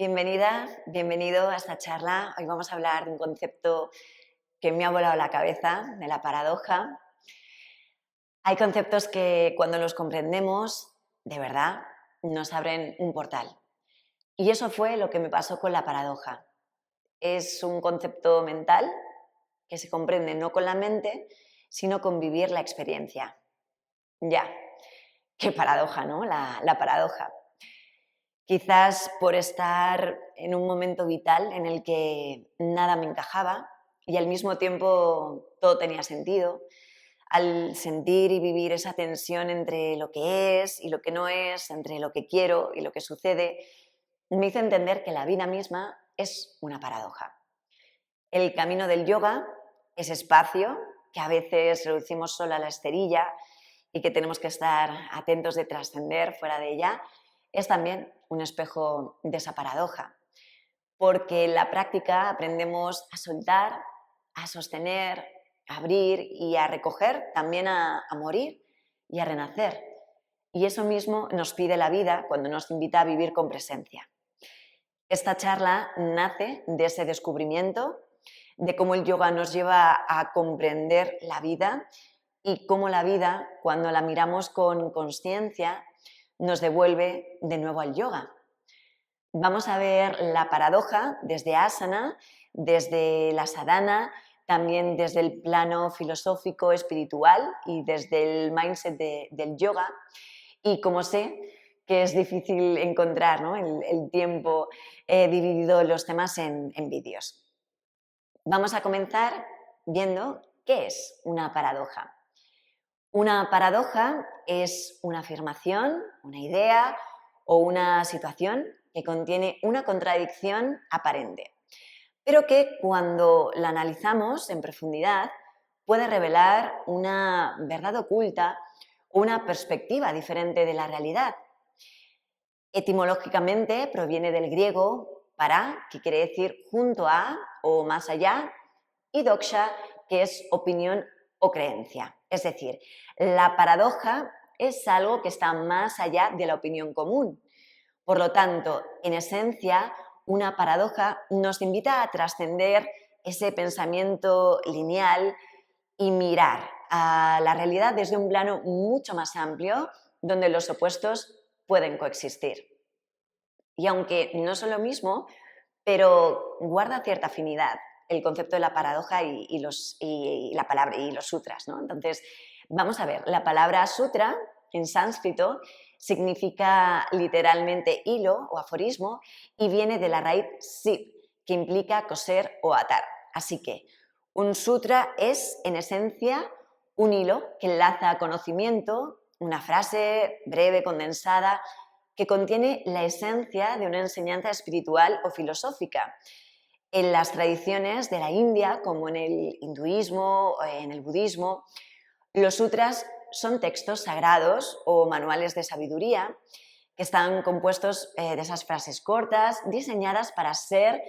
Bienvenida, bienvenido a esta charla. Hoy vamos a hablar de un concepto que me ha volado la cabeza, de la paradoja. Hay conceptos que cuando los comprendemos, de verdad, nos abren un portal. Y eso fue lo que me pasó con la paradoja. Es un concepto mental que se comprende no con la mente, sino con vivir la experiencia. Ya, qué paradoja, ¿no? La paradoja. Quizás por estar en un momento vital en el que nada me encajaba y al mismo tiempo todo tenía sentido, al sentir y vivir esa tensión entre lo que es y lo que no es, entre lo que quiero y lo que sucede, me hizo entender que la vida misma es una paradoja. El camino del yoga, ese espacio que a veces reducimos solo a la esterilla y que tenemos que estar atentos de trascender fuera de ella, es también un espejo de esa paradoja. Porque en la práctica aprendemos a soltar, a sostener, a abrir y a recoger, también a morir y a renacer. Y eso mismo nos pide la vida cuando nos invita a vivir con presencia. Esta charla nace de ese descubrimiento, de cómo el yoga nos lleva a comprender la vida y cómo la vida, cuando la miramos con consciencia, nos devuelve de nuevo al yoga. Vamos a ver la paradoja desde asana, desde la sadhana, también desde el plano filosófico, espiritual y desde el mindset del yoga. Y como sé que es difícil encontrar, ¿no?, el tiempo, he dividido los temas en vídeos. Vamos a comenzar viendo qué es una paradoja. Una paradoja es una afirmación, una idea o una situación que contiene una contradicción aparente, pero que cuando la analizamos en profundidad puede revelar una verdad oculta o una perspectiva diferente de la realidad. Etimológicamente proviene del griego para, que quiere decir junto a o más allá, y doxa, que es opinión o creencia. Es decir, la paradoja es algo que está más allá de la opinión común. Por lo tanto, en esencia, una paradoja nos invita a trascender ese pensamiento lineal y mirar a la realidad desde un plano mucho más amplio, donde los opuestos pueden coexistir. Y aunque no son lo mismo, pero guarda cierta afinidad el concepto de la paradoja y la palabra y los sutras, ¿no? Entonces, vamos a ver, la palabra sutra en sánscrito significa literalmente hilo o aforismo y viene de la raíz sip, que implica coser o atar. Así que un sutra es, en esencia, un hilo que enlaza conocimiento, una frase breve, condensada, que contiene la esencia de una enseñanza espiritual o filosófica. En las tradiciones de la India, como en el hinduismo o en el budismo, los sutras son textos sagrados o manuales de sabiduría que están compuestos de esas frases cortas, diseñadas para ser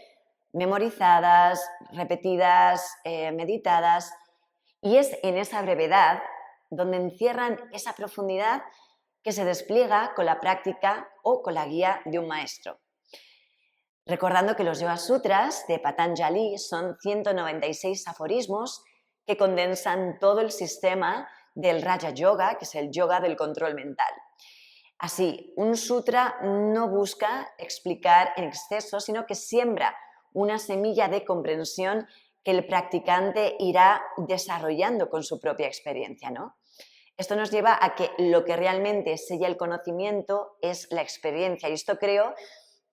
memorizadas, repetidas, meditadas, y es en esa brevedad donde encierran esa profundidad que se despliega con la práctica o con la guía de un maestro. Recordando que los Yoga Sutras de Patanjali son 196 aforismos que condensan todo el sistema del Raja Yoga, que es el yoga del control mental. Así, un sutra no busca explicar en exceso, sino que siembra una semilla de comprensión que el practicante irá desarrollando con su propia experiencia, ¿no? Esto nos lleva a que lo que realmente sella el conocimiento es la experiencia, y esto creo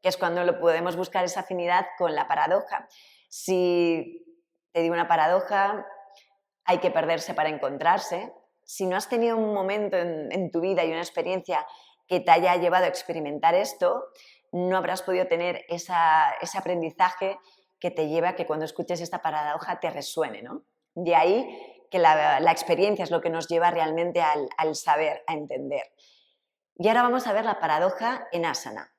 que es cuando lo podemos buscar esa afinidad con la paradoja. Si te digo una paradoja, hay que perderse para encontrarse. Si no has tenido un momento en tu vida y una experiencia que te haya llevado a experimentar esto, no habrás podido tener ese aprendizaje que te lleva a que cuando escuches esta paradoja te resuene, ¿no? De ahí que la experiencia es lo que nos lleva realmente al saber, a entender. Y ahora vamos a ver la paradoja en asana.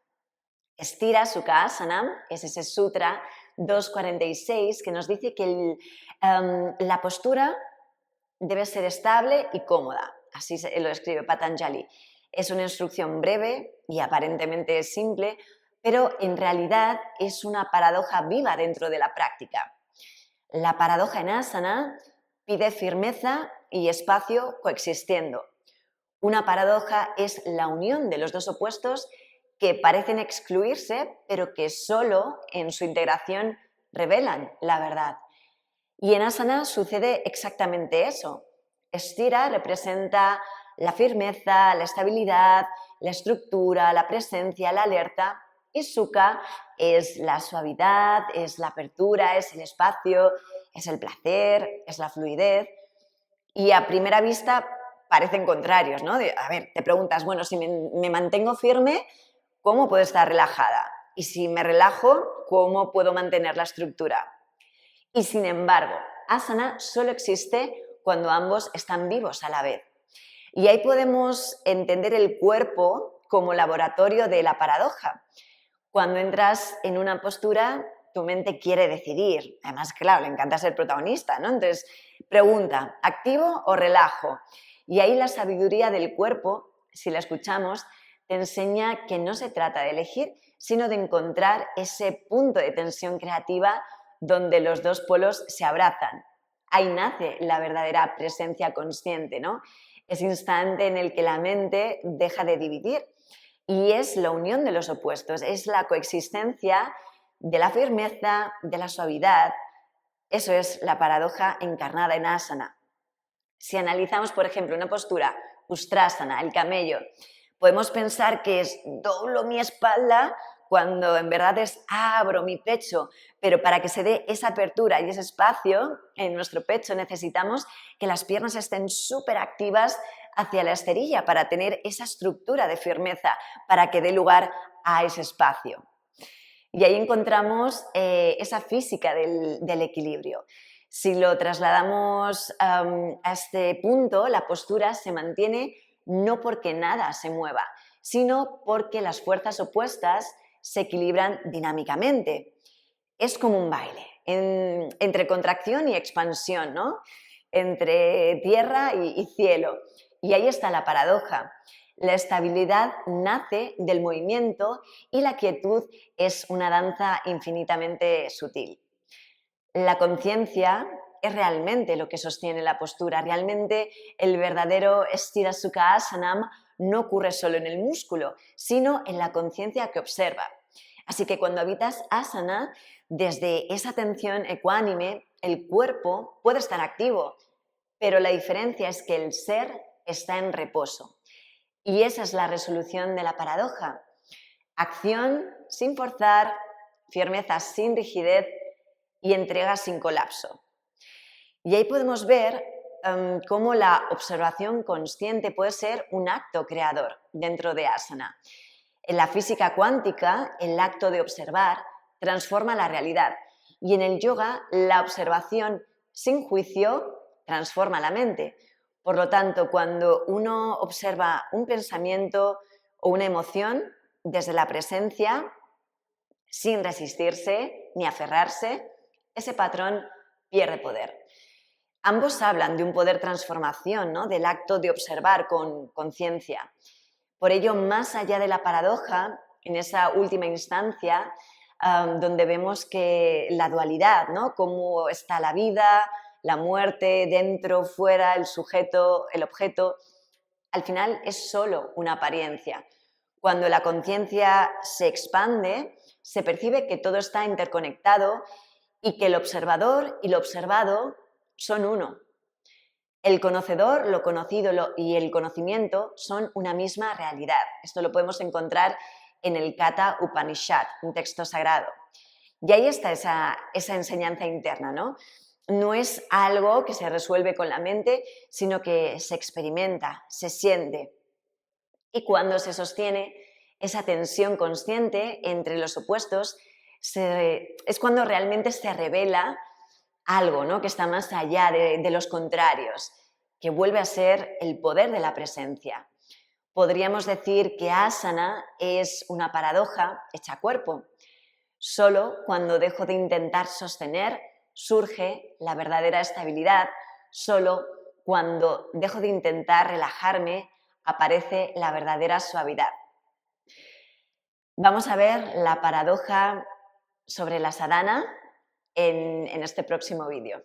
Estira Sukha Asana es ese sutra 246 que nos dice que la postura debe ser estable y cómoda. Así lo escribe Patanjali. Es una instrucción breve y aparentemente simple, pero en realidad es una paradoja viva dentro de la práctica. La paradoja en asana pide firmeza y espacio coexistiendo. Una paradoja es la unión de los dos opuestos que parecen excluirse, pero que solo en su integración revelan la verdad. Y en asana sucede exactamente eso. Estira representa la firmeza, la estabilidad, la estructura, la presencia, la alerta. Y sukha es la suavidad, es la apertura, es el espacio, es el placer, es la fluidez. Y a primera vista parecen contrarios, ¿no? Te preguntas, bueno, si me mantengo firme, ¿cómo puedo estar relajada? Y si me relajo, ¿cómo puedo mantener la estructura? Y sin embargo, asana solo existe cuando ambos están vivos a la vez. Y ahí podemos entender el cuerpo como laboratorio de la paradoja. Cuando entras en una postura, tu mente quiere decidir. Además, claro, le encanta ser protagonista, ¿no? Entonces, pregunta, ¿activo o relajo? Y ahí la sabiduría del cuerpo, si la escuchamos, te enseña que no se trata de elegir, sino de encontrar ese punto de tensión creativa donde los dos polos se abrazan. Ahí nace la verdadera presencia consciente, ¿no? Ese instante en el que la mente deja de dividir. Y es la unión de los opuestos, es la coexistencia de la firmeza, de la suavidad. Eso es la paradoja encarnada en asana. Si analizamos, por ejemplo, una postura, ustrasana, el camello, podemos pensar que es doblo mi espalda cuando en verdad es abro mi pecho, pero para que se dé esa apertura y ese espacio en nuestro pecho necesitamos que las piernas estén súper activas hacia la esterilla para tener esa estructura de firmeza, para que dé lugar a ese espacio. Y ahí encontramos esa física del equilibrio. Si lo trasladamos a este punto, la postura se mantiene no porque nada se mueva, sino porque las fuerzas opuestas se equilibran dinámicamente. Es como un baile, entre contracción y expansión, ¿no? Entre tierra y cielo. Y ahí está la paradoja. La estabilidad nace del movimiento y la quietud es una danza infinitamente sutil. La conciencia es realmente lo que sostiene la postura. Realmente el verdadero Stira Sukha Asanam no ocurre solo en el músculo, sino en la conciencia que observa. Así que cuando habitas asana, desde esa atención ecuánime, el cuerpo puede estar activo, pero la diferencia es que el ser está en reposo. Y esa es la resolución de la paradoja. Acción sin forzar, firmeza sin rigidez y entrega sin colapso. Y ahí podemos ver cómo la observación consciente puede ser un acto creador dentro de asana. En la física cuántica, el acto de observar transforma la realidad y en el yoga, la observación sin juicio transforma la mente. Por lo tanto, cuando uno observa un pensamiento o una emoción desde la presencia, sin resistirse ni aferrarse, ese patrón pierde poder. Ambos hablan de un poder transformación, ¿no? Del acto de observar con conciencia. Por ello, más allá de la paradoja, en esa última instancia, donde vemos que la dualidad, ¿no? Cómo está la vida, la muerte, dentro, fuera, el sujeto, el objeto, al final es solo una apariencia. Cuando la conciencia se expande, se percibe que todo está interconectado y que el observador y lo observado son uno. El conocedor, lo conocido y el conocimiento son una misma realidad. Esto lo podemos encontrar en el Katha Upanishad, un texto sagrado. Y ahí está esa enseñanza interna, ¿no? No es algo que se resuelve con la mente, sino que se experimenta, se siente. Y cuando se sostiene esa tensión consciente entre los opuestos, es cuando realmente se revela algo, ¿no? Que está más allá de los contrarios, que vuelve a ser el poder de la presencia. Podríamos decir que asana es una paradoja hecha cuerpo. Solo cuando dejo de intentar sostener surge la verdadera estabilidad. Solo cuando dejo de intentar relajarme aparece la verdadera suavidad. Vamos a ver la paradoja sobre la sadhana en este próximo vídeo.